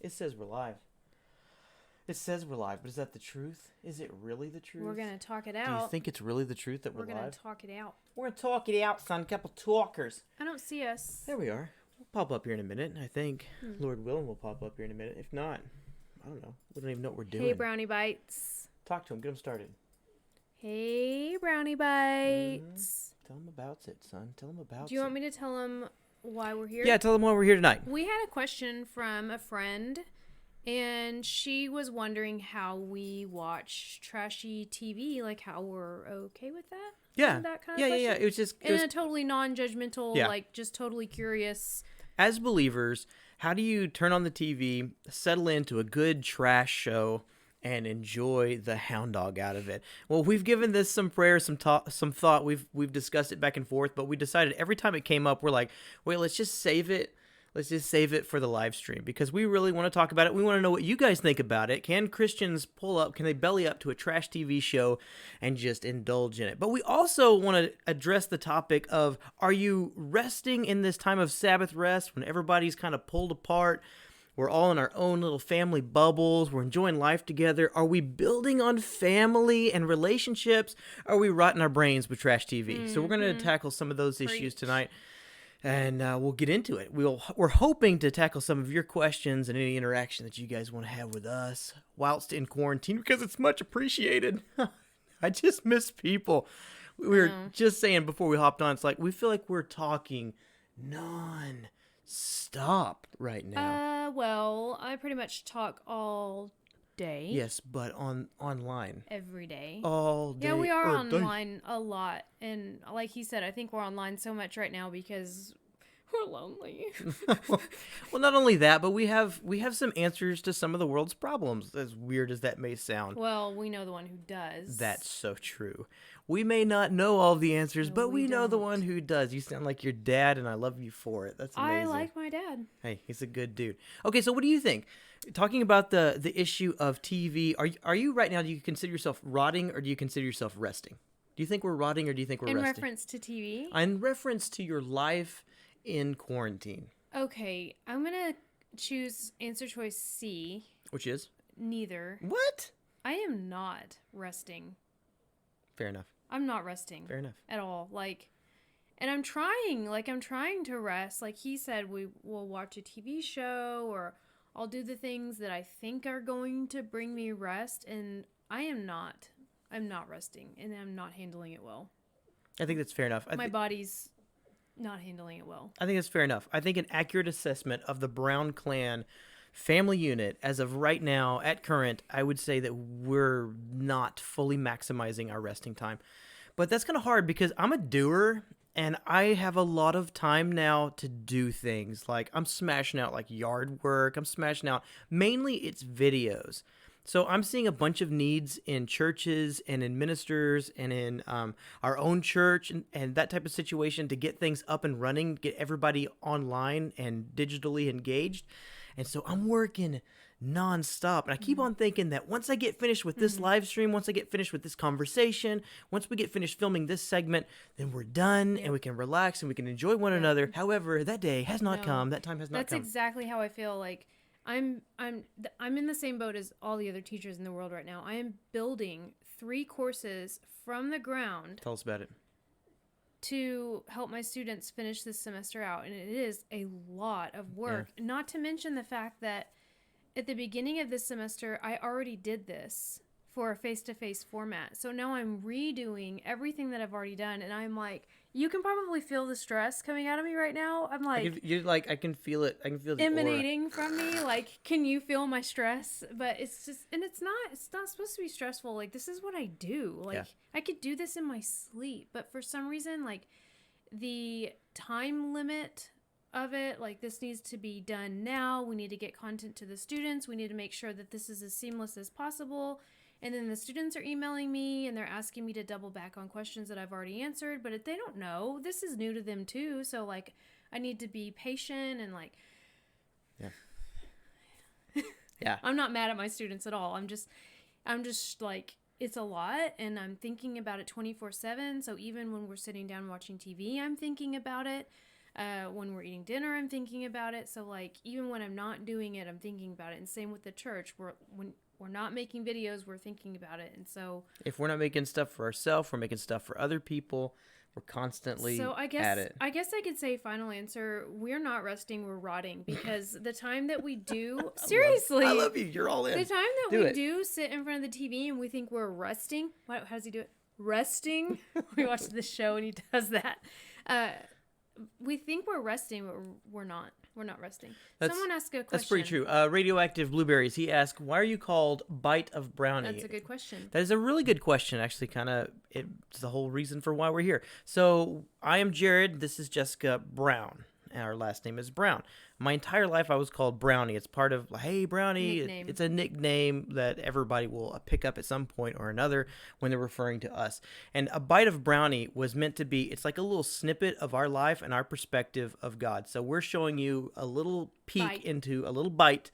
It says we're live. It says we're live, but is that the truth? Is it really the truth? We're going to talk it out. Do you think it's really the truth that we're We're live? going to talk it out. We're going to talk it out, son. Couple talkers. I don't see us. There we are. We'll pop up here in a minute, I think. Lord willing, we'll pop up here in a minute. If not, I don't know. We don't even know what we're doing. Hey, Brownie Bites. Talk to him. Get him started. Hey, Brownie Bites. Tell him about it, son. Tell him about it. Do you want me to tell them why we're here? Yeah, tell them why we're here tonight. We had a question from a friend, and she was wondering how we watch trashy TV, like how we're okay with that. Yeah. That kind of yeah. question? It was just... In a totally non-judgmental, like just totally curious. As believers, how do you turn on the TV, settle into a good trash show, and enjoy the hound dog out of it? Well, we've given this some prayer, some thought. We've discussed it back and forth, but we decided every time it came up, we're like, wait, let's just save it. Let's just save it for the live stream because we really want to talk about it. We want to know what you guys think about it. Can Christians pull up? Can they belly up to a trash TV show and just indulge in it? But we also want to address the topic of, are you resting in this time of Sabbath rest when everybody's kind of pulled apart? We're all in our own little family bubbles. We're enjoying life together. Are we building on family and relationships? Are we rotting our brains with trash TV? So we're going to tackle some of those issues tonight. And we'll get into it. We're hoping to tackle some of your questions and any interaction that you guys want to have with us whilst in quarantine because it's much appreciated. I just miss people. We were just saying before we hopped on, it's like we feel like we're talking non-stop right now. Well, I pretty much talk all day. Yes, but online. Every day. All day. Yeah, we are online a lot. And like he said, I think we're online so much right now because we're lonely. Well, not only that, but we have some answers to some of the world's problems, as weird as that may sound. Well, we know the one who does. That's so true. We may not know all of the answers, but we know the don't. one who does. You sound like your dad, and I love you for it. That's amazing. I like my dad. Hey, he's a good dude. Okay, so what do you think? Talking about the issue of TV, are you right now, do you consider yourself rotting, or do you consider yourself resting? Do you think we're rotting, or do you think we're In resting? reference to TV? In reference to your life in quarantine. Okay, I'm going to choose answer choice C. Which is? Neither. What? I am not resting. Fair enough. I'm not resting. Fair enough. At all. And I'm trying to rest. Like he said, we will watch a TV show or I'll do the things that I think are going to bring me rest. And I'm not resting and I'm not handling it well. I think that's fair enough. My body's not handling it well. I think that's fair enough. I think an accurate assessment of the Brown clan family unit as of right now at current, I would say that we're not fully maximizing our resting time. But that's kind of hard because I'm a doer and I have a lot of time now to do things. Like I'm smashing out like yard work. I'm smashing out, mainly it's videos. So I'm seeing a bunch of needs in churches and in ministers and in our own church and that type of situation to get things up and running, get everybody online and digitally engaged. And so I'm working nonstop. And I keep on thinking that once I get finished with this live stream, once I get finished with this conversation, once we get finished filming this segment, then we're done and we can relax and we can enjoy one another. However, that day has not come. That time has not come. That's exactly how I feel. Like I'm in the same boat as all the other teachers in the world right now. I am building 3 courses from the ground. Tell us about it. To help my students finish this semester out. And it is a lot of work. Yeah. Not to mention the fact that at the beginning of this semester, I already did this for a face-to-face format. So now I'm redoing everything that I've already done. And I'm like, you can probably feel the stress coming out of me right now. I'm like, I can feel it. I can feel the emanating aura from me. Like, can you feel my stress? But it's just, and it's not supposed to be stressful. Like, this is what I do. Like, I could do this in my sleep. But for some reason, like, the time limit of it, like, this needs to be done now. We need to get content to the students. We need to make sure that this is as seamless as possible. And then the students are emailing me and they're asking me to double back on questions that I've already answered. But if they don't know, this is new to them too. So like I need to be patient and like, yeah. I'm not mad at my students at all. I'm just like, it's a lot and I'm thinking about it 24/7. So even when we're sitting down watching TV, I'm thinking about it. When we're eating dinner, I'm thinking about it. So like even when I'm not doing it, I'm thinking about it. And same with the church. When we're not making videos, we're thinking about it. And so If we're not making stuff for ourselves, we're making stuff for other people. We're constantly at it. I guess I could say final answer, we're not resting, we're rotting, because the time that we do seriously I love you. You're all in. the time that Do we it. do sit in front of the TV and we think we're resting. How does he do it? Resting. We watch this show and he does that. We think we're resting, but we're not. We're not resting. Someone asked a question. That's pretty true. Radioactive Blueberries. He asked, "Why are you called Bite of Brownie?" That's a good question. That is a really good question. Actually, it's the whole reason for why we're here. So I am Jared. This is Jessica Brown. Our last name is Brown. My entire life I was called Brownie. It's part of, hey, Brownie. Nickname. It's a nickname that everybody will pick up at some point or another when they're referring to us. And a bite of Brownie was meant to be, it's like a little snippet of our life and our perspective of God. So we're showing you a little peek a little bite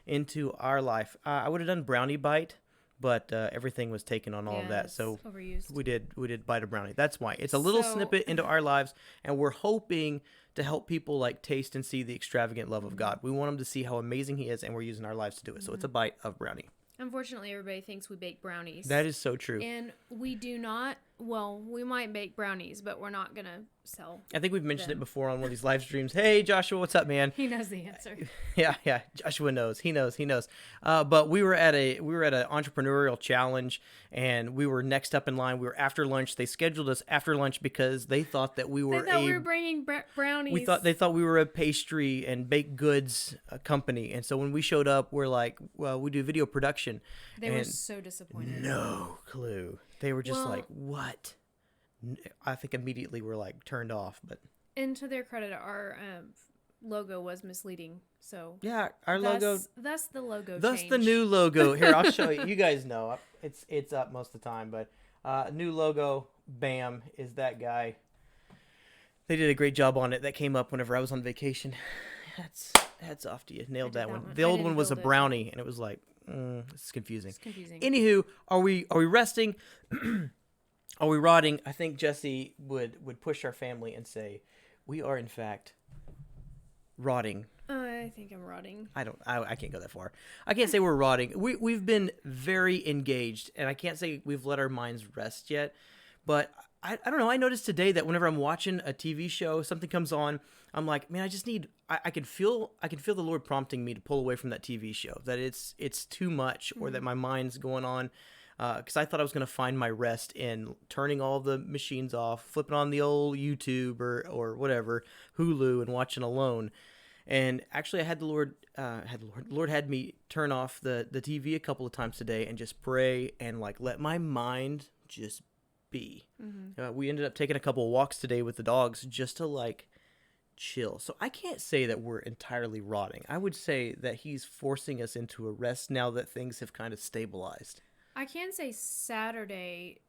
into our life. I would have done Brownie Bite, but everything was taken on all of that. So overused. we did Bite of Brownie. That's why. It's a little snippet into our lives, and we're hoping to help people like taste and see the extravagant love of God. We want them to see how amazing he is, and we're using our lives to do it. So it's a bite of brownie. Unfortunately, everybody thinks we bake brownies. That is so true. And we do not. Well, we might bake brownies, but we're not going to sell. I think we've mentioned it before on one of these live streams. Hey, Joshua, what's up, man? He knows the answer. Yeah. Joshua knows. He knows. But we were at an entrepreneurial challenge, and we were next up in line. We were after lunch. They scheduled us after lunch because they thought that we were we were bringing brownies. They thought we were a pastry and baked goods company, and so when we showed up, we're like, well, we do video production. They were so disappointed. No clue. They were just like, what? I think immediately we're like turned off. But and to their credit, our logo was misleading. So yeah, our logo. Thus the logo. Thus change. the new logo. Here, I'll show you. You guys know it's up most of the time, but new logo. Bam is that guy. They did a great job on it. That came up whenever I was on vacation. Hats off to you. Nailed that one. The old one was a brownie, and it was like, it's confusing. Anywho, are we resting? Are we rotting? I think Jesse would push our family and say, we are in fact rotting. I think I'm rotting. I can't go that far. I can't say we're rotting. We've been very engaged, and I can't say we've let our minds rest yet. But I don't know. I noticed today that whenever I'm watching a TV show, something comes on, I'm like, man, I just need. I can feel the Lord prompting me to pull away from that TV show. That it's too much, or that my mind's going on. Because I thought I was going to find my rest in turning all the machines off, flipping on the old YouTube or whatever, Hulu, and watching alone. And actually, the Lord had me turn off the TV a couple of times today and just pray and like let my mind just be. We ended up taking a couple of walks today with the dogs just to like chill. So I can't say that we're entirely rotting. I would say that he's forcing us into a rest now that things have kind of stabilized. I can say Saturday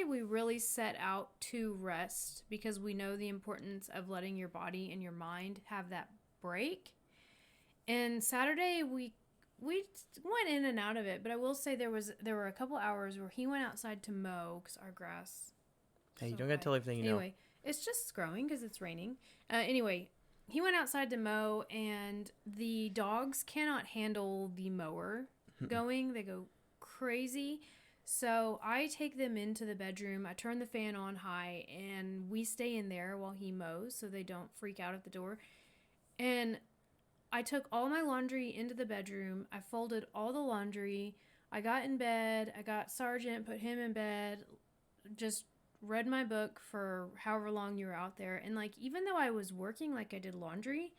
we really set out to rest because we know the importance of letting your body and your mind have that break. And Saturday we went in and out of it, but I will say there were a couple hours where he went outside to mow because our grass. Hey, you don't gotta tell everything you know. Anyway, it's just growing because it's raining. Anyway, he went outside to mow, and the dogs cannot handle the mower going. They go crazy. So I take them into the bedroom. I turn the fan on high, and we stay in there while he mows so they don't freak out at the door. And I took all my laundry into the bedroom. I folded all the laundry. I got in bed. I got Sergeant, put him in bed, just read my book for however long you were out there. And like, even though I was working like I did laundry,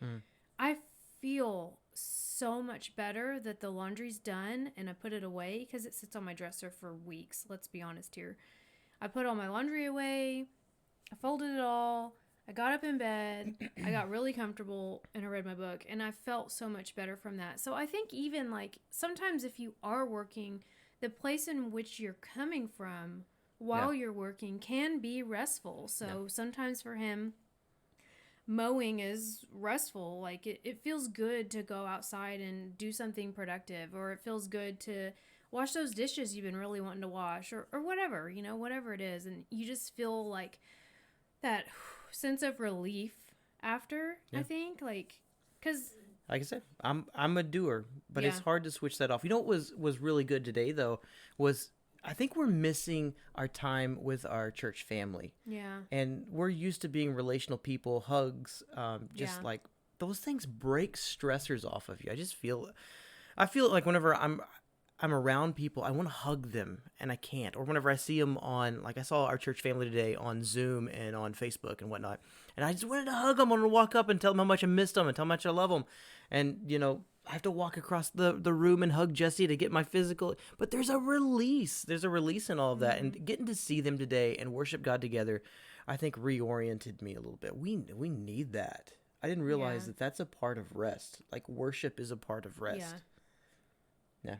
I feel so much better that the laundry's done and I put it away because it sits on my dresser for weeks. Let's be honest here. I put all my laundry away. I folded it all. I got up in bed, I got really comfortable, and I read my book, and I felt so much better from that. So I think even, like, sometimes if you are working, the place in which you're coming from while you're working can be restful. So sometimes for him, mowing is restful. Like, it feels good to go outside and do something productive, or it feels good to wash those dishes you've been really wanting to wash, or whatever, whatever it is. And you just feel like that sense of relief after. Yeah. I think because Like I said, I'm a doer, but it's Yeah. hard to switch that off. You know what was really good today though was I think we're missing our time with our church family, yeah, and we're used to being relational people, hugs, just yeah, like those things break stressors off of you. I feel like whenever I'm around people, I want to hug them and I can't. Or whenever I see them on, like I saw our church family today on Zoom and on Facebook and whatnot, and I just wanted to hug them. I want to walk up and tell them how much I missed them and how much I love them, and I have to walk across the room and hug Jesse to get my physical. But there's a release. There's a release in all of that, and getting to see them today and worship God together, I think reoriented me a little bit. We need that. I didn't realize Yeah. that that's a part of rest. Like worship is a part of rest. yeah. Yeah.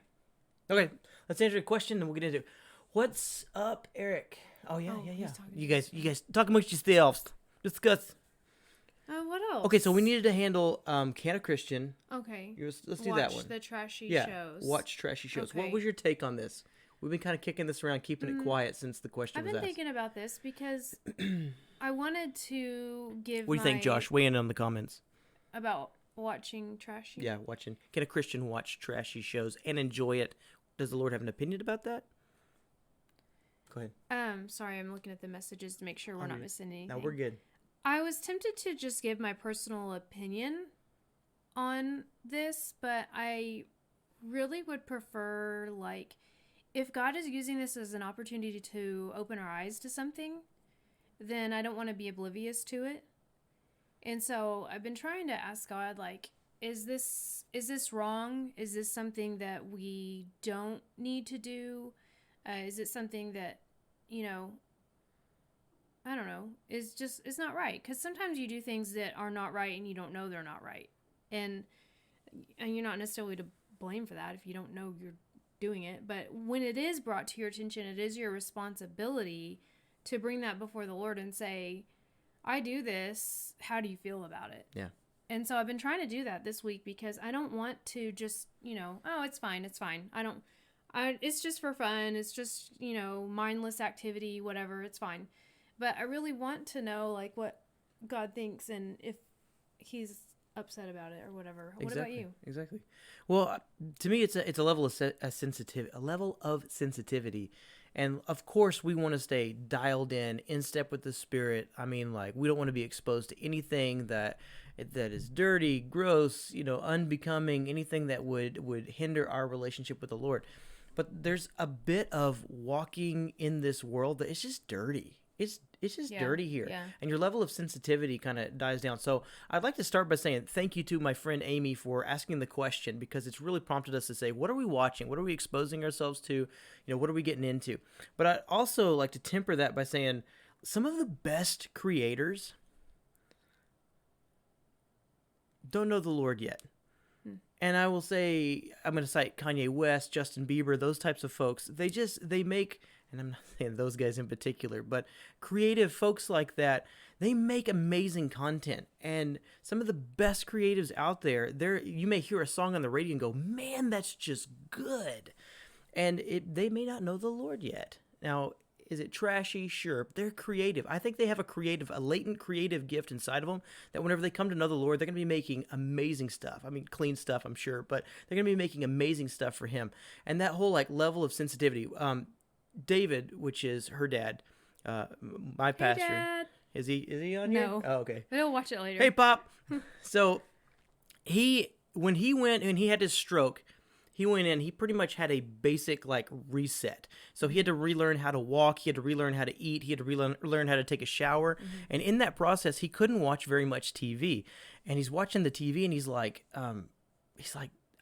Okay, let's answer a question and we'll get into it. What's up, Eric? Oh yeah, Oh, yeah, he's yeah. talking to You guys talk amongst yourselves. Discuss. What else? Okay, so we needed to handle Can a Christian. Okay. Let's do that one. Watch the trashy Yeah, shows. watch trashy shows. What Okay. was your take on this? We've been kind of kicking this around, keeping it quiet since the question I've was been asked. thinking about this because I wanted to give. What do you think, Josh? Weigh in on the comments. About watching trashy. Yeah, watching. Can a Christian watch trashy shows and enjoy it? Does the Lord have an opinion about that? Go ahead. Sorry, I'm looking at the messages to make sure we're not missing anything. No, we're good. I was tempted to just give my personal opinion on this, but I really would prefer, like, if God is using this as an opportunity to open our eyes to something, then I don't want to be oblivious to it. And so I've been trying to ask God, like, is this wrong? Is this something that we don't need to do? Is it something that, I don't know, it's not right? Because sometimes you do things that are not right and you don't know they're not right. And you're not necessarily to blame for that if you don't know you're doing it. But when it is brought to your attention, it is your responsibility to bring that before the Lord and say, I do this. How do you feel about it? Yeah. And so I've been trying to do that this week because I don't want to just, oh, it's fine. It's just for fun. It's just, mindless activity, whatever. It's fine. But I really want to know, like, what God thinks and if he's upset about it or whatever. What about you? Exactly. Well, to me, it's a level of sensitivity, and of course, we want to stay dialed in step with the Spirit. I mean, like, we don't want to be exposed to anything that is dirty, gross, unbecoming, anything that would hinder our relationship with the Lord. But there's a bit of walking in this world that is just dirty. It's just dirty here. Yeah. And your level of sensitivity kind of dies down. So I'd like to start by saying thank you to my friend Amy for asking the question, because it's really prompted us to say, what are we watching? What are we exposing ourselves to? What are we getting into? But I'd also like to temper that by saying some of the best creators don't know the Lord yet. And I will say, I'm going to cite Kanye West, Justin Bieber, those types of folks. They make, and I'm not saying those guys in particular, but creative folks like that, they make amazing content. And some of the best creatives out there, you may hear a song on the radio and go, man, that's just good. And they may not know the Lord yet. Now, is it trashy? Sure. They're creative. I think they have a latent creative gift inside of them that whenever they come to know the Lord, they're going to be making amazing stuff. I mean, clean stuff, I'm sure, but they're going to be making amazing stuff for him. And that whole level of sensitivity. David, which is her dad, my pastor. Hey, Dad. Is he on here? No. Oh, okay. We'll watch it later. Hey, Pop. So when he went and he had his stroke, he went in, he pretty much had a basic reset. So he had to relearn how to walk, he had to relearn how to eat, he had to relearn how to take a shower. Mm-hmm. And in that process, he couldn't watch very much TV. And he's watching the TV and he's like,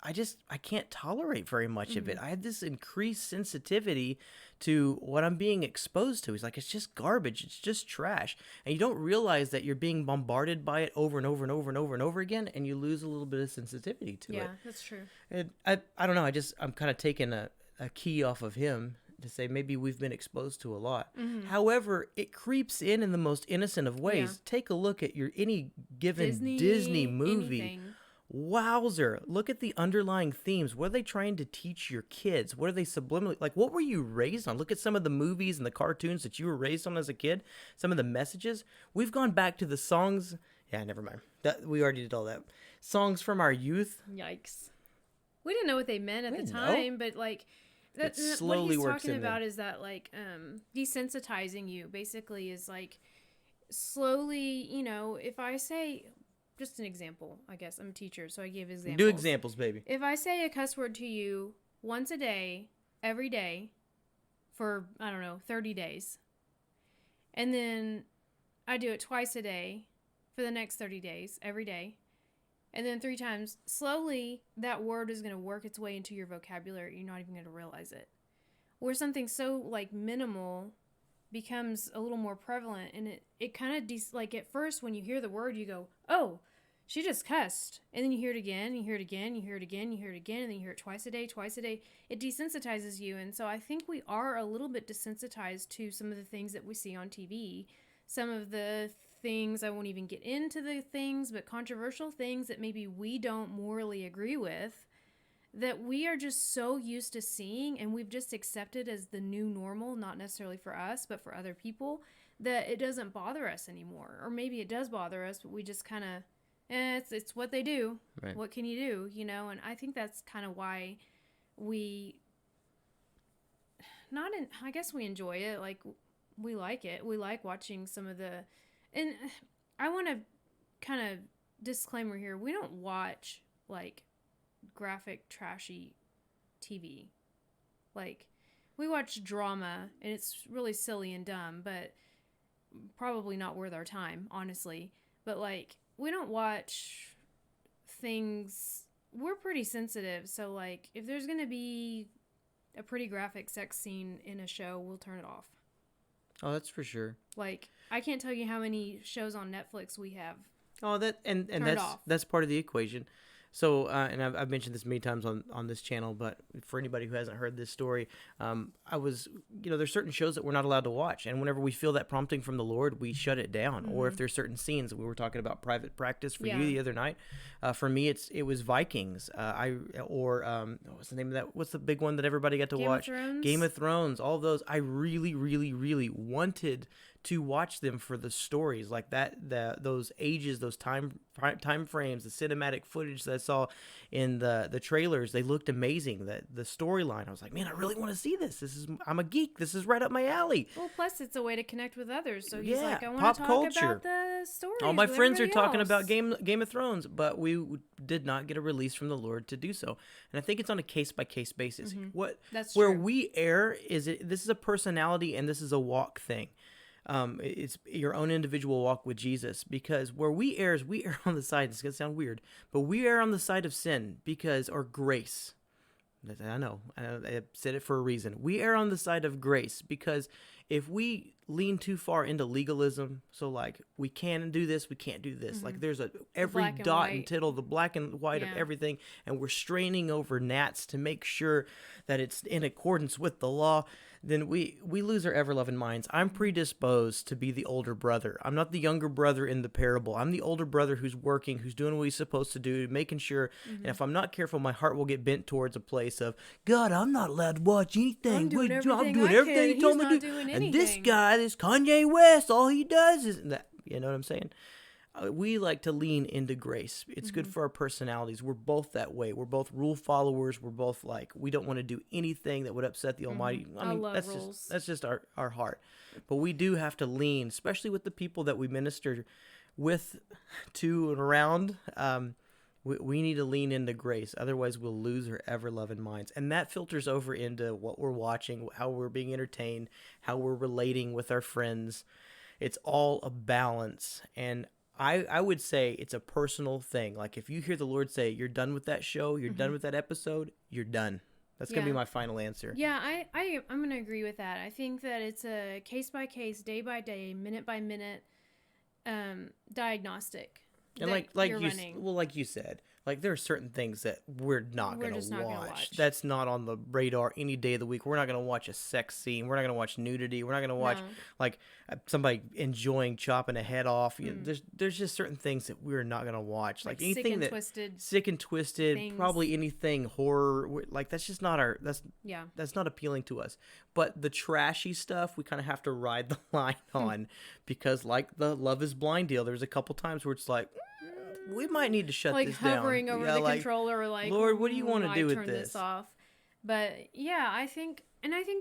I can't tolerate very much of it. I had this increased sensitivity to what I'm being exposed to. He's like, it's just garbage. It's just trash. And you don't realize that you're being bombarded by it over and over and over and over and over again, and you lose a little bit of sensitivity to it. Yeah, that's true. And I don't know. I'm kind of taking a key off of him to say maybe we've been exposed to a lot. Mm-hmm. However, it creeps in the most innocent of ways. Yeah. Take a look at any given Disney movie. Anything. Wowzer. Look at the underlying themes. What are they trying to teach your kids? What are they subliminally, what were you raised on? Look at some of the movies and the cartoons that you were raised on as a kid. Some of the messages. We've gone back to the songs, Yeah, never mind. We already did all that. Songs from our youth. Yikes. We didn't know what they meant at We the know. time, but like It what slowly he's works talking in there. about is that like desensitizing you basically is like slowly, you know, if I say just an example, I guess I'm a teacher, so I give examples. Do examples, baby. If I say a cuss word to you once a day, every day, for, I don't know, 30 days, and then I do it twice a day for the next 30 days, every day, and then 3 times, slowly that word is going to work its way into your vocabulary. You're not even going to realize it. Or something so like minimal becomes a little more prevalent, and it kind of like at first when you hear the word you go, oh, she just cussed, and then you hear it again, you hear it again, you hear it again, you hear it again, and then you hear it twice a day. It desensitizes you. And so I think we are a little bit desensitized to some of the things that we see on TV, some of the things, I won't even get into the things, but controversial things that maybe we don't morally agree with, that we are just so used to seeing, and we've just accepted as the new normal, not necessarily for us, but for other people, that it doesn't bother us anymore. Or maybe it does bother us, but we just kind of, it's what they do. Right. What can you do, you know? And I think that's kind of why we, I guess we enjoy it. Like, we like it. We like watching some of the, and I want to kind of disclaimer here. We don't watch, like, graphic, trashy TV. Like, we watch drama, and it's really silly and dumb, but probably not worth our time, honestly. But, like, we don't watch things, we're pretty sensitive, so, like, if there's gonna be a pretty graphic sex scene in a show, we'll turn it off. Oh, that's for sure. Like, I can't tell you how many shows on Netflix we have. Oh, that and off. that's part of the equation. So, and I've mentioned this many times on this channel, but for anybody who hasn't heard this story, there's certain shows that we're not allowed to watch. And whenever we feel that prompting from the Lord, we shut it down. Mm-hmm. Or if there's certain scenes, we were talking about private practice for you the other night. For me, it was Vikings. What's the name of that? What's the big one that everybody got to watch? Game of Thrones. All of those. I really, really, really wanted to watch them for the stories like that, those ages, those time frames, the cinematic footage that I saw in the trailers. They looked amazing. The storyline, I was like, man, I really want to see this. I'm a geek. This is right up my alley. Well, plus it's a way to connect with others. So he's like, I want to talk culture. About the stories. All my friends are talking else. about Game of Thrones, but we did not get a release from the Lord to do so. And I think it's on a case by case basis. Mm-hmm. That's where true. we err this is a personality and this is a walk thing. It's your own individual walk with Jesus, because where we err on the side, it's going to sound weird, but we err on the side of sin or grace. I know, I said it for a reason. We err on the side of grace because if we lean too far into legalism, so like we can do this, we can't do this. Mm-hmm. Like there's every dot and tittle, the black and white of everything, and we're straining over gnats to make sure that it's in accordance with the law, then we lose our ever-loving minds. I'm predisposed to be the older brother. I'm not the younger brother in the parable. I'm the older brother who's working, who's doing what he's supposed to do, making sure, and if I'm not careful, my heart will get bent towards a place of, God, I'm not allowed to watch anything. I'm doing everything he told me to do. And this guy, this Kanye West, all he does is that. You know what I'm saying? We like to lean into grace. It's good for our personalities. We're both that way. We're both rule followers. We're both like, we don't want to do anything that would upset the Almighty. I mean, love rules. That's just our heart. But we do have to lean, especially with the people that we minister with, to, and around. We need to lean into grace. Otherwise, we'll lose our ever-loving minds. And that filters over into what we're watching, how we're being entertained, how we're relating with our friends. It's all a balance. And I would say it's a personal thing. Like if you hear the Lord say, you're done with that show, you're done with that episode, you're done. That's going to be my final answer. Yeah, I'm going to agree with that. I think that it's a case-by-case, day-by-day, minute-by-minute diagnostic. And like you said, Like, there are certain things that we're not We're going just to not gonna watch. watch. That's not on the radar any day of the week. We're not going to watch a sex scene. We're not going to watch nudity. We're not going to watch, No. like, somebody enjoying chopping a head off. You know, there's just certain things that we're not going to watch. Like, Sick anything and that twisted sick and twisted, things. probably anything horror. Like, that's just not our, Yeah. that's not appealing to us. But the trashy stuff, we kind of have to ride the line on, because like the Love is Blind deal, there's a couple times where it's like, we might need to shut Like this down. hovering over the controller, like, Lord, what do you want to I do with turn this? off. But yeah, I think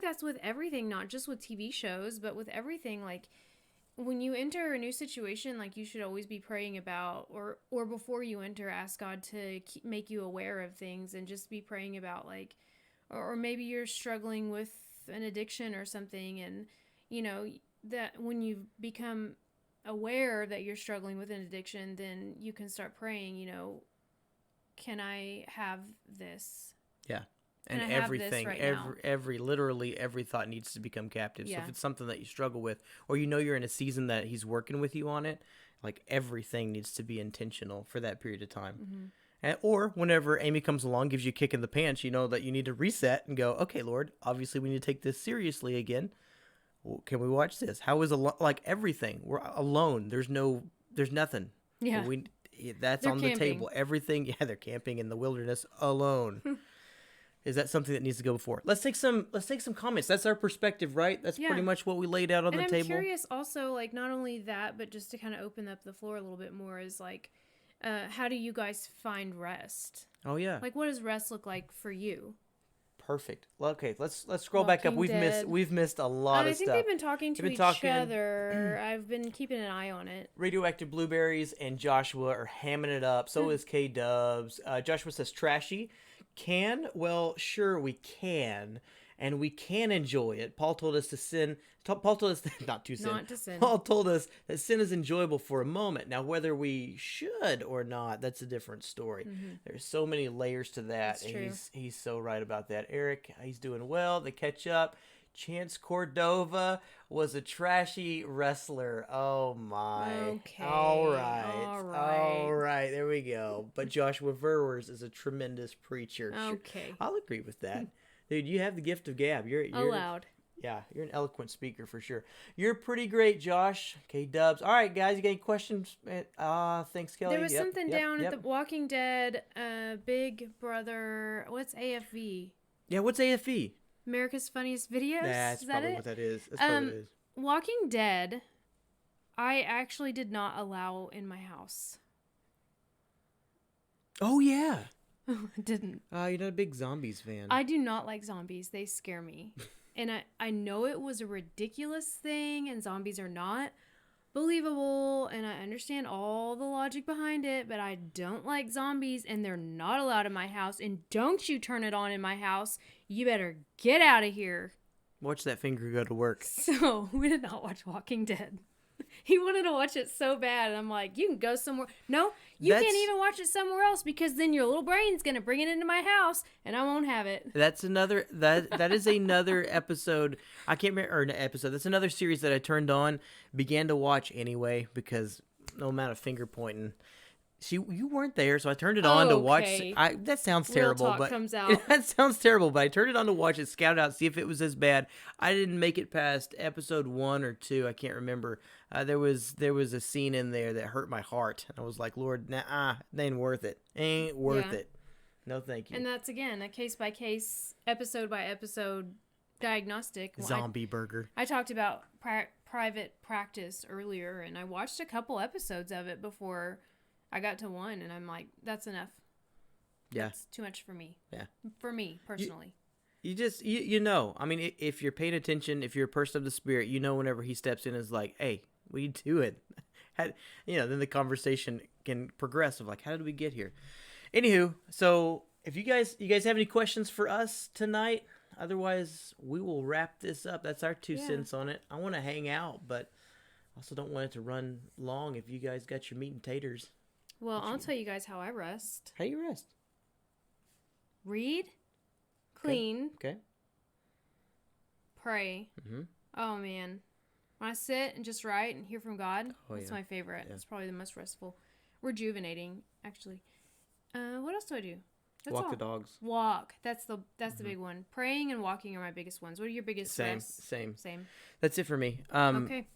that's with everything, not just with TV shows, but with everything. Like, when you enter a new situation, like, you should always be praying about, or before you enter, ask God to make you aware of things, and just be praying about, like, or maybe you're struggling with an addiction or something, and you know that when you become aware that you're struggling with an addiction, then you can start praying, can I have this? Yeah. Can And I have this everything, right now? literally every thought needs to become captive. So Yeah. if it's something that you struggle with, or you're in a season that he's working with you on it, like, everything needs to be intentional for that period of time. Or whenever Amy comes along, gives you a kick in the pants, you know that you need to reset and go, okay, Lord, obviously we need to take this seriously again. Well, can we watch this? How is like everything? We're alone. There's nothing. Yeah. That's They're on the camping. table. Everything. Yeah, they're camping in the wilderness alone. Is that something that needs to go before? Let's take some comments. That's our perspective, right? That's Yeah. pretty much what we laid out on And the I'm table. curious also, like, not only that, but just to kind of open up the floor a little bit more, is like, how do you guys find rest? Oh yeah. Like, what does rest look like for you? Perfect. Well, okay, let's scroll back up. Walking Dead. We've missed a lot I of think stuff. they've been talking to each other. I've been keeping an eye on it. Radioactive Blueberries and Joshua are hamming it up. So is K Dubs. Joshua says trashy. Well, sure we can, and we can enjoy it. Paul told us to sin. Paul told us not to sin. Not to sin. Paul told us that sin is enjoyable for a moment. Now, whether we should or not, that's a different story. There's so many layers to that. That's true. He's so right about that. Eric, he's doing well. They catch up. Chance Cordova was a trashy wrestler. Oh my. Okay. All right. There we go. But Joshua Verwers is a tremendous preacher. Okay. I'll agree with that. Dude, you have the gift of gab. You're Allowed. Yeah, you're an eloquent speaker for sure. You're pretty great, Josh. Okay, Dubs. All right, guys, you got any questions? Thanks, Kelly. There was something down at the Walking Dead, Big Brother. What's AFV? Yeah, what's AFV? America's Funniest Videos? That's is that probably it? what that is. That's probably what it is. Walking Dead, I actually did not allow in my house. Oh, yeah. I didn't. You're not a big zombies fan. I do not like zombies. They scare me. And I know it was a ridiculous thing, and zombies are not believable, and I understand all the logic behind it, but I don't like zombies, and they're not allowed in my house, and don't you turn it on in my house. You better get out of here. Watch that finger go to work. So we did not watch Walking Dead. He wanted to watch it so bad, and I'm like, you can go somewhere. No, you can't even watch it somewhere else, because then your little brain's gonna bring it into my house, and I won't have it. That's another that is another episode. I can't remember, or an episode. That's another series that I turned on, began to watch anyway, because no amount of finger pointing. You weren't there, so I turned it on to watch. That sounds terrible, Real talk but comes out. that sounds terrible. But I turned it on to watch it, scout it out, see if it was as bad. I didn't make it past episode 1 or 2. I can't remember. There was a scene in there that hurt my heart, and I was like, Lord, nah, it ain't worth it. Ain't worth it. No, thank you. And that's, again, a case by case, episode by episode diagnostic. Zombie burger. I talked about private practice earlier, and I watched a couple episodes of it before I got to one, and I'm like, that's enough. Yeah. That's too much for me. Yeah. For me, personally. You just, you know, I mean, if you're paying attention, if you're a person of the Spirit, you know whenever he steps in is like, hey, what are you doing? Then the conversation can progress of like, how did we get here? Anywho, so if you guys have any questions for us tonight, otherwise we will wrap this up. That's our 2 cents on it. I want to hang out, but also don't want it to run long if you guys got your meat and taters. Well, I'll tell you guys how I rest. How you rest? Read, clean, Okay. pray. Mm-hmm. Oh, man. When I sit and just write and hear from God, that's yeah. my favorite. Yeah. It's probably the most restful. Rejuvenating, actually. What else do I do? That's Walk all. the dogs. Walk. That's the big one. Praying and walking are my biggest ones. What are your biggest Same, stress? same. Same. That's it for me. Okay.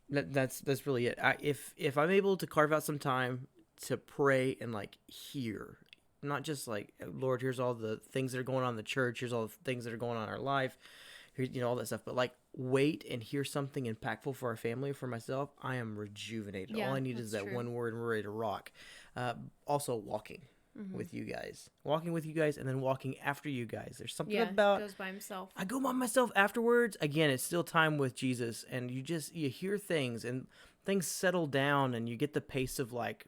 That's really it. If I'm able to carve out some time to pray and like hear, not just like, Lord, here's all the things that are going on in the church, here's all the things that are going on in our life, here's, all that stuff, but like wait and hear something impactful for our family or for myself, I am rejuvenated. Yeah, All I need is that's that true. one word and we're ready to rock. Also walking with you guys, and then walking after you guys. There's something Yeah, about goes by himself. I go by myself afterwards. Again, it's still time with Jesus, and you hear things and things settle down, and you get the pace of like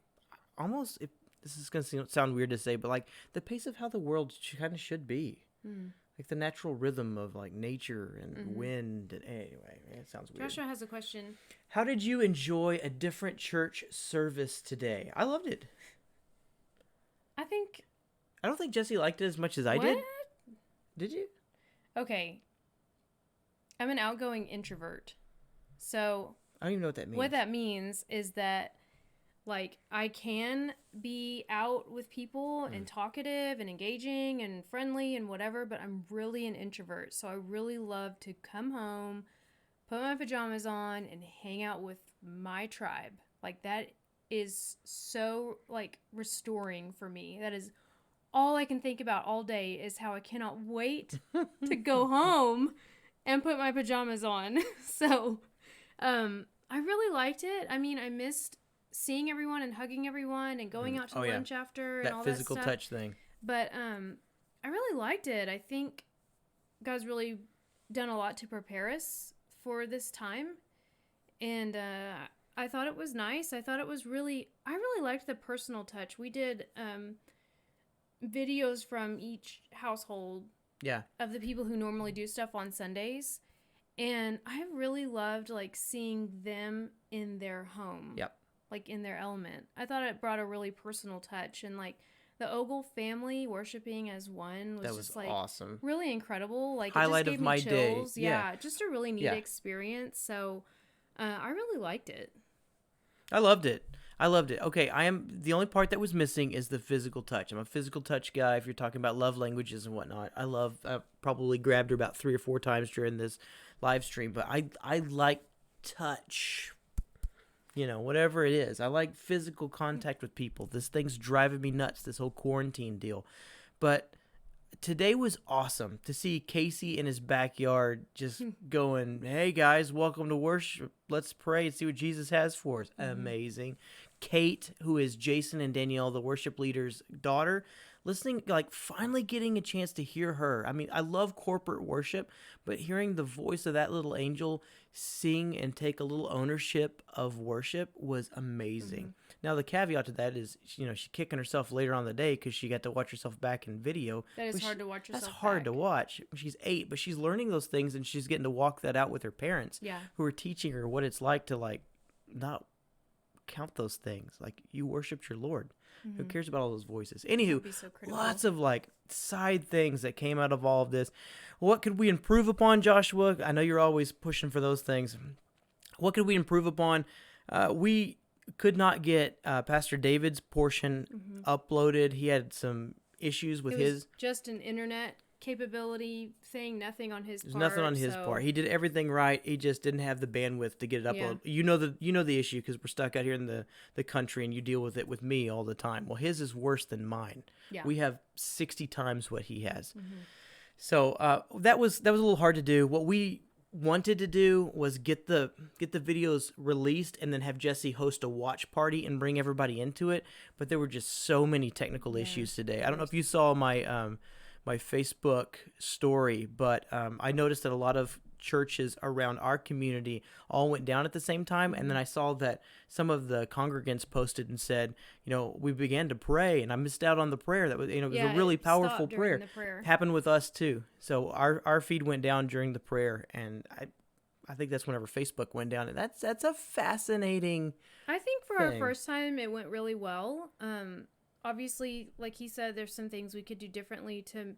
almost. This is gonna sound weird to say, but like the pace of how the world kind of should be, like the natural rhythm of like nature and wind. And anyway, it sounds weird. Joshua has a question. How did you enjoy a different church service today? I loved it. I don't think Jesse liked it as much as I did. What? Did you? Okay. I'm an outgoing introvert. So I don't even know what that means. what that means is that like I can be out with people and talkative and engaging and friendly and whatever, but I'm really an introvert. So I really love to come home, put my pajamas on and hang out with my tribe. Like that is so like restoring for me. That is all I can think about all day is how I cannot wait to go home and put my pajamas on. So, I really liked it. I mean, I missed seeing everyone and hugging everyone and going out to lunch after and that all physical that stuff. touch thing. But I really liked it. I think God's really done a lot to prepare us for this time, and I thought it was nice. I really liked the personal touch. We did videos from each household of the people who normally do stuff on Sundays, and I really loved like seeing them in their home, like in their element. I thought it brought a really personal touch, and like the Ogle family worshiping as one was just like awesome, really incredible. Like highlight it just gave of my me chills. day. Yeah, just a really neat experience. So I really liked it. I loved it. Okay, the only part that was missing is the physical touch. I'm a physical touch guy. If you're talking about love languages and whatnot, I probably grabbed her about 3 or 4 times during this live stream, but I like touch. Whatever it is, I like physical contact with people. This thing's driving me nuts, this whole quarantine deal. But today was awesome to see Casey in his backyard just going, hey guys, welcome to worship. Let's pray and see what Jesus has for us. Amazing. Kate, who is Jason and Danielle, the worship leader's daughter, listening, like finally getting a chance to hear her. I mean, I love corporate worship, but hearing the voice of that little angel sing and take a little ownership of worship was amazing. Now, the caveat to that is, she's kicking herself later on in the day because she got to watch herself back in video. That is hard to watch yourself That's hard back. to watch. She's 8, but she's learning those things, and she's getting to walk that out with her parents who are teaching her what it's like to, like, not count those things. Like, you worshiped your Lord. Who cares about all those voices? Anywho, So lots of, like, side things that came out of all of this. What could we improve upon, Joshua? I know you're always pushing for those things. What could we improve upon? We could not get Pastor David's portion uploaded. He had some issues with his. Just an internet capability thing, nothing on his part. There's nothing on his part. He did everything right. He just didn't have the bandwidth to get it uploaded. Yeah. You know the issue because we're stuck out here in the country and you deal with it with me all the time. Well, his is worse than mine. Yeah. We have 60 times what he has. So that was a little hard to do. What we wanted to do was get the videos released and then have Jesse host a watch party and bring everybody into it, but there were just so many technical issues today. I don't know if you saw my my Facebook story, but I noticed that a lot of churches around our community all went down at the same time, and then I saw that some of the congregants posted and said, we began to pray and I missed out on the prayer. That was, it was a really powerful prayer. Happened with us too. So our feed went down during the prayer, and I think that's whenever Facebook went down, and that's a fascinating I think for our first time it went really well. Obviously, like he said, there's some things we could do differently to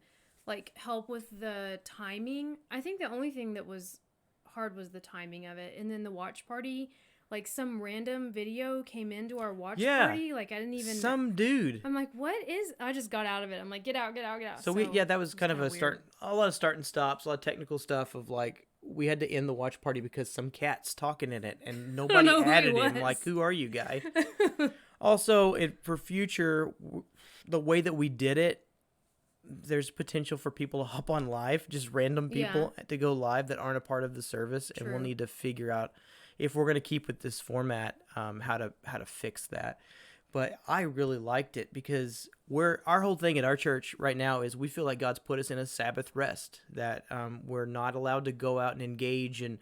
like help with the timing. I think the only thing that was hard was the timing of it. And then the watch party, like some random video came into our watch Yeah. party. Like I didn't even. Some dude. I'm like, what is? I just got out of it. I'm like, get out, get out, get out. So that was kind of a weird. start, a lot of start and stops, a lot of technical stuff of like, we had to end the watch party because some cat's talking in it and nobody know who he added him. was. Like, who are you, guy? Also, for future, the way that we did it, there's potential for people to hop on live, just random people to go live that aren't a part of the service. True. And we'll need to figure out if we're going to keep with this format, how to fix that. But I really liked it because our whole thing at our church right now is we feel like God's put us in a Sabbath rest, that we're not allowed to go out and engage, and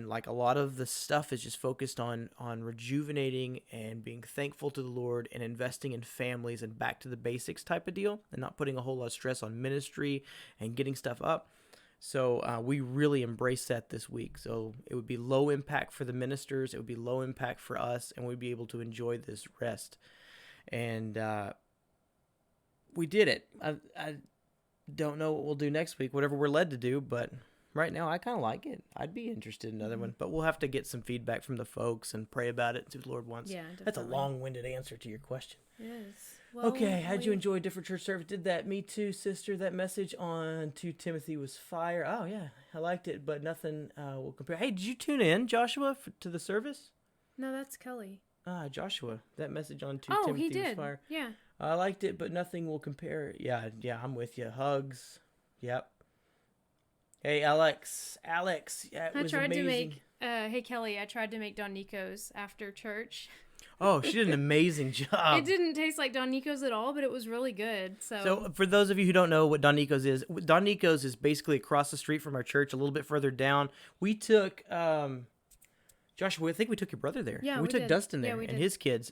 like a lot of the stuff is just focused on rejuvenating and being thankful to the Lord and investing in families and back to the basics type of deal, and not putting a whole lot of stress on ministry and getting stuff up. So we really embraced that this week. So it would be low impact for the ministers. It would be low impact for us, and we'd be able to enjoy this rest. And we did it. I don't know what we'll do next week, whatever we're led to do, but right now I kind of like it. I'd be interested in another one, but we'll have to get some feedback from the folks and pray about it and see what the Lord wants. Yeah, definitely. That's a long-winded answer to your question. It is. Well, Okay, how'd you enjoy different church service? Did that? Me too, sister. That message on 2 Timothy was fire. Oh, yeah, I liked it, but nothing will compare. Hey, did you tune in, Joshua, to the service? No, that's Kelly. Joshua, that message on 2 Oh, Timothy he did. was fire. Yeah. I liked it, but nothing will compare. Yeah, I'm with you. Hugs. Yep. Hey, Alex. Yeah, it was amazing. Hey, Kelly, I tried to make Don Nico's after church. Oh, she did an amazing job. It didn't taste like Don Nico's at all, but it was really good. So for those of you who don't know what Don Nico's is basically across the street from our church, a little bit further down. We took Joshua, I think we took your brother there. Yeah, we took did. Dustin there and his kids.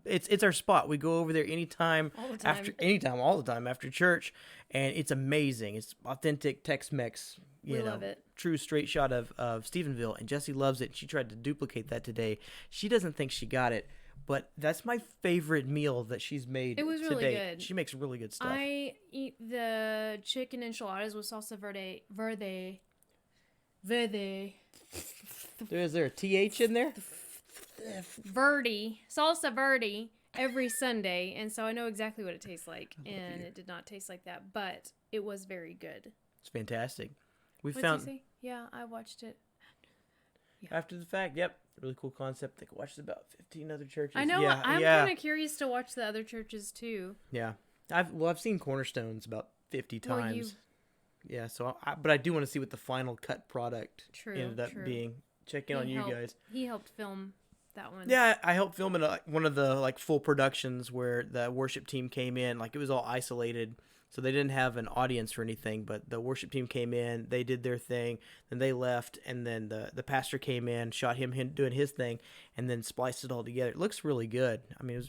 It's our spot. We go over there anytime all the time after church, and it's amazing. It's authentic Tex-Mex. We love it. True straight shot of Stephenville, and Jessie loves it. She tried to duplicate that today. She doesn't think she got it, but that's my favorite meal that she's made. It was really good. She makes really good stuff. I eat the chicken enchiladas with salsa verde. Is there a TH in there? Salsa verde every Sunday, and so I know exactly what it tastes like, and it did not taste like that, but it was very good. It's fantastic. What did you say? Yeah, I watched it. Yeah. After the fact, yep. Really cool concept. I watched about 15 other churches. I know. Yeah, I'm kind of curious to watch the other churches too. Yeah. I've seen Cornerstones about 50 times. Yeah, so but I do want to see what the final cut product ended up being. Check in on you guys. He helped film that one. Yeah, I helped film in one of the full productions where the worship team came in. Like, it was all isolated, so they didn't have an audience or anything, but the worship team came in, they did their thing, then they left, and then the pastor came in, shot him doing his thing, and then spliced it all together. It looks really good. I mean,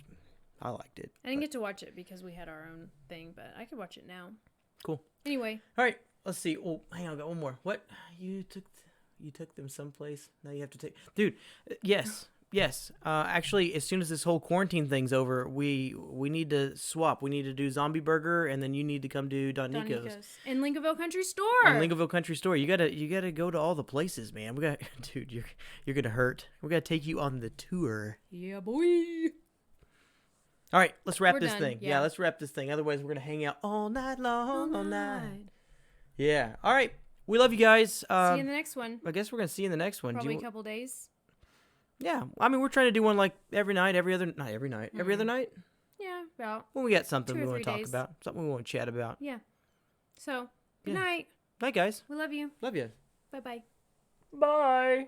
I liked it. I didn't get to watch it because we had our own thing, but I could watch it now. Cool. Anyway. All right, let's see. Oh, hang on, I got one more. What? You took them someplace? Now you have to take... Dude, yes. Yes. Actually, as soon as this whole quarantine thing's over, we need to swap. We need to do Zombie Burger, and then you need to come do Don Nico's. In Lincolnville Country Store. On Lincolnville Country Store. You gotta go to all the places, man. Dude, you're gonna hurt. We're gonna take you on the tour. Yeah, boy. All right, let's wrap this thing. Yeah. Yeah, let's wrap this thing. Otherwise, we're gonna hang out all night long, all night. Yeah. All right. We love you guys. See you in the next one. I guess we're gonna see you in the next one. Probably a couple days. Yeah, I mean, we're trying to do one like every night, every other night. Yeah, about. When we got something 2 or we want 3 to talk days. about, something we want to chat about. Yeah. So, good night. Night, guys. We love you. Love you. Bye-bye. Bye.